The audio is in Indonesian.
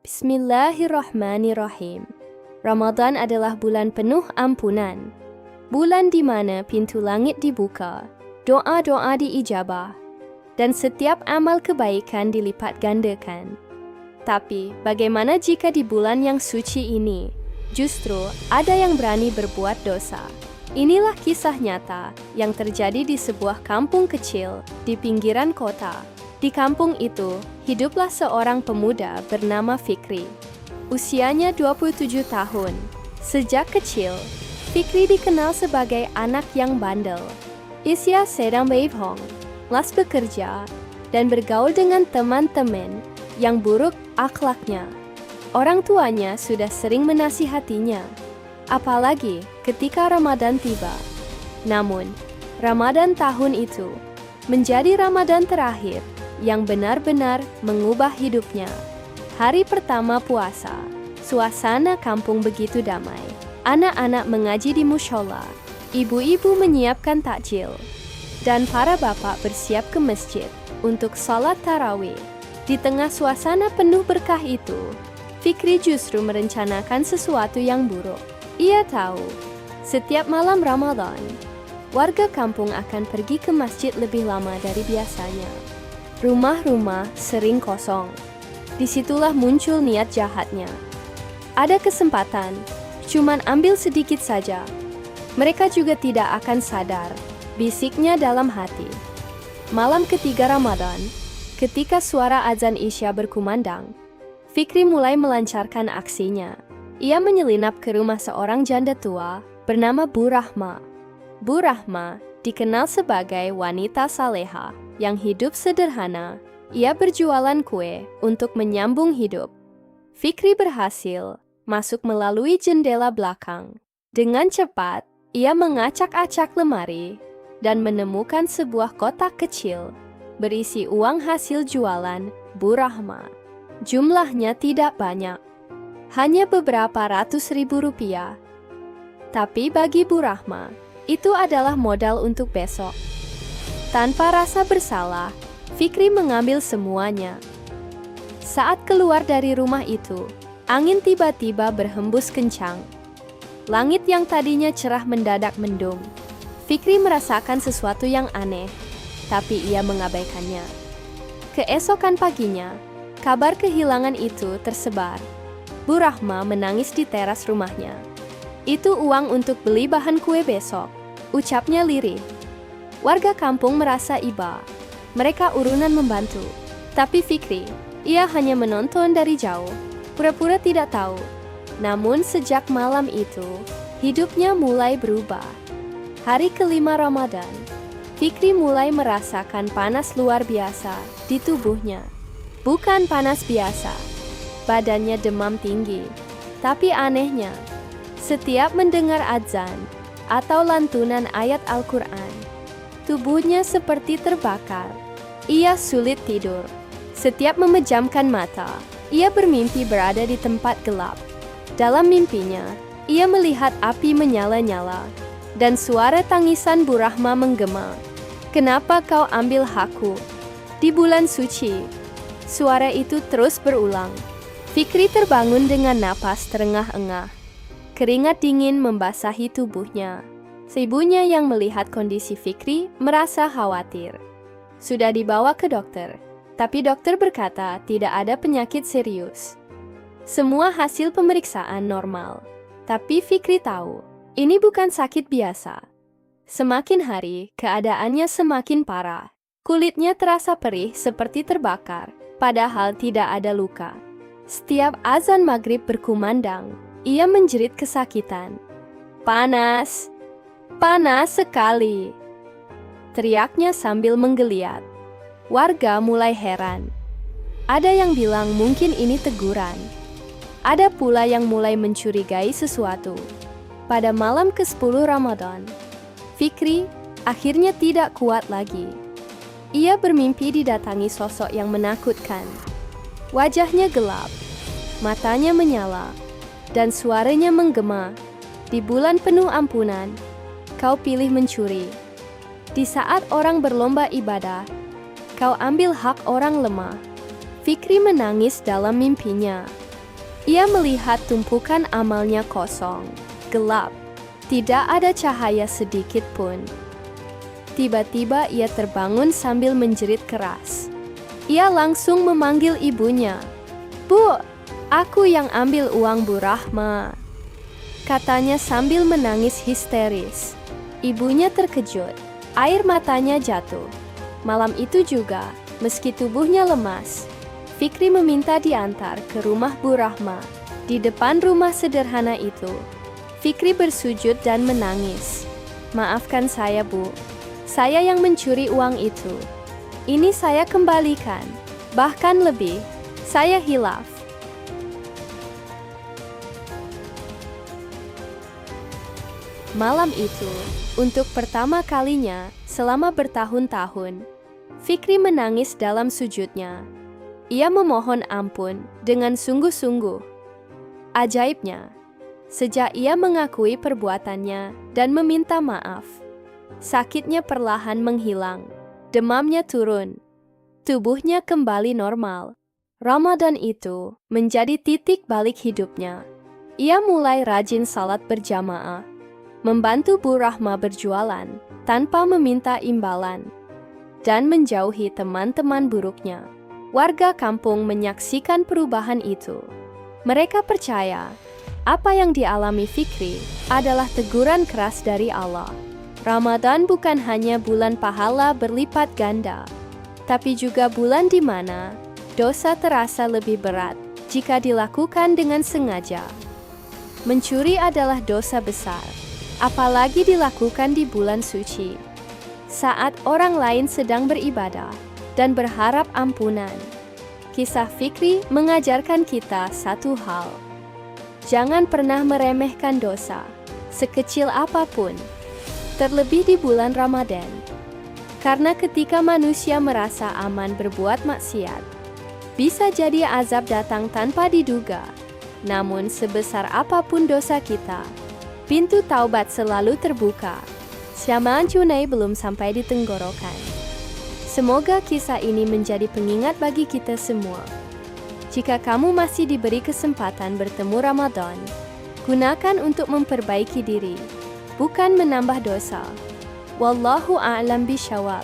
Bismillahirrahmanirrahim. Ramadan adalah bulan penuh ampunan. Bulan di mana pintu langit dibuka, doa-doa diijabah, dan setiap amal kebaikan dilipat gandakan. Tapi, bagaimana jika di bulan yang suci ini, justru ada yang berani berbuat dosa? Inilah kisah nyata yang terjadi di sebuah kampung kecil di pinggiran kota. Di kampung itu, hiduplah seorang pemuda bernama Fikri. Usianya 27 tahun. Sejak kecil, Fikri dikenal sebagai anak yang bandel. Ia sedang beibhong, malas bekerja, dan bergaul dengan teman-teman yang buruk akhlaknya. Orang tuanya sudah sering menasihatinya, apalagi ketika Ramadan tiba. Namun, Ramadan tahun itu menjadi Ramadan terakhir yang benar-benar mengubah hidupnya. Hari pertama puasa, suasana kampung begitu damai. Anak-anak mengaji di mushola, ibu-ibu menyiapkan takjil, dan para bapak bersiap ke masjid untuk salat tarawih. Di tengah suasana penuh berkah itu, Fikri justru merencanakan sesuatu yang buruk. Ia tahu, setiap malam Ramadan, warga kampung akan pergi ke masjid lebih lama dari biasanya. Rumah-rumah sering kosong. Disitulah muncul niat jahatnya. Ada kesempatan, cuman ambil sedikit saja. Mereka juga tidak akan sadar, bisiknya dalam hati. Malam ketiga Ramadan, ketika suara azan Isya berkumandang, Fikri mulai melancarkan aksinya. Ia menyelinap ke rumah seorang janda tua bernama Bu Rahma. Bu Rahma dikenal sebagai wanita saleha yang hidup sederhana. Ia berjualan kue untuk menyambung hidup. Fikri berhasil masuk melalui jendela belakang. Dengan cepat, ia mengacak-acak lemari dan menemukan sebuah kotak kecil berisi uang hasil jualan Bu Rahma. Jumlahnya tidak banyak, hanya beberapa ratus ribu rupiah. Tapi bagi Bu Rahma, itu adalah modal untuk besok. Tanpa rasa bersalah, Fikri mengambil semuanya. Saat keluar dari rumah itu, angin tiba-tiba berhembus kencang. Langit yang tadinya cerah mendadak mendung. Fikri merasakan sesuatu yang aneh, tapi ia mengabaikannya. Keesokan paginya, kabar kehilangan itu tersebar. Bu Rahma menangis di teras rumahnya. "Itu uang untuk beli bahan kue besok," ucapnya lirih. Warga kampung merasa iba. Mereka urunan membantu. Tapi Fikri, ia hanya menonton dari jauh, pura-pura tidak tahu. Namun sejak malam itu, hidupnya mulai berubah. Hari kelima Ramadan, Fikri mulai merasakan panas luar biasa di tubuhnya. Bukan panas biasa, badannya demam tinggi. Tapi anehnya, setiap mendengar azan atau lantunan ayat Al-Quran, tubuhnya seperti terbakar. Ia sulit tidur. Setiap memejamkan mata, ia bermimpi berada di tempat gelap. Dalam mimpinya, ia melihat api menyala-nyala, dan suara tangisan Bu Rahma menggema. "Kenapa kau ambil hakku di bulan suci?" Suara itu terus berulang. Fikri terbangun dengan napas terengah-engah. Keringat dingin membasahi tubuhnya. Ibunya yang melihat kondisi Fikri merasa khawatir. Sudah dibawa ke dokter, tapi dokter berkata tidak ada penyakit serius. Semua hasil pemeriksaan normal. Tapi Fikri tahu, ini bukan sakit biasa. Semakin hari, keadaannya semakin parah. Kulitnya terasa perih seperti terbakar, padahal tidak ada luka. Setiap azan maghrib berkumandang, ia menjerit kesakitan. "Panas! Panas sekali!" teriaknya sambil menggeliat. Warga mulai heran. Ada yang bilang mungkin ini teguran. Ada pula yang mulai mencurigai sesuatu. Pada malam ke-10 Ramadan, Fikri akhirnya tidak kuat lagi. Ia bermimpi didatangi sosok yang menakutkan. Wajahnya gelap, matanya menyala, dan suaranya menggema. "Di bulan penuh ampunan, kau pilih mencuri. Di saat orang berlomba ibadah, kau ambil hak orang lemah." Fikri menangis dalam mimpinya. Ia melihat tumpukan amalnya kosong, gelap, tidak ada cahaya sedikit pun. Tiba-tiba ia terbangun sambil menjerit keras. Ia langsung memanggil ibunya. "Bu, aku yang ambil uang Bu Rahma," katanya sambil menangis histeris. Ibunya terkejut, air matanya jatuh. Malam itu juga, meski tubuhnya lemas, Fikri meminta diantar ke rumah Bu Rahma. Di depan rumah sederhana itu, Fikri bersujud dan menangis. "Maafkan saya, Bu. Saya yang mencuri uang itu. Ini saya kembalikan. Bahkan lebih, saya hilaf." Malam itu, untuk pertama kalinya selama bertahun-tahun, Fikri menangis dalam sujudnya. Ia memohon ampun dengan sungguh-sungguh. Ajaibnya, sejak ia mengakui perbuatannya dan meminta maaf, sakitnya perlahan menghilang, demamnya turun, tubuhnya kembali normal. Ramadan itu menjadi titik balik hidupnya. Ia mulai rajin salat berjamaah, membantu Bu Rahma berjualan tanpa meminta imbalan, dan menjauhi teman-teman buruknya. Warga kampung menyaksikan perubahan itu. Mereka percaya apa yang dialami Fikri adalah teguran keras dari Allah. Ramadan bukan hanya bulan pahala berlipat ganda, tapi juga bulan di mana dosa terasa lebih berat jika dilakukan dengan sengaja. Mencuri adalah dosa besar, apalagi dilakukan di bulan suci, saat orang lain sedang beribadah dan berharap ampunan. Kisah Fikri mengajarkan kita satu hal: jangan pernah meremehkan dosa, sekecil apapun, terlebih di bulan Ramadan. Karena ketika manusia merasa aman berbuat maksiat, bisa jadi azab datang tanpa diduga. Namun sebesar apapun dosa kita, pintu taubat selalu terbuka. Syamalan cunai belum sampai di tenggorokan. Semoga kisah ini menjadi pengingat bagi kita semua. Jika kamu masih diberi kesempatan bertemu Ramadan, gunakan untuk memperbaiki diri, bukan menambah dosa. Wallahu a'lam bishawab.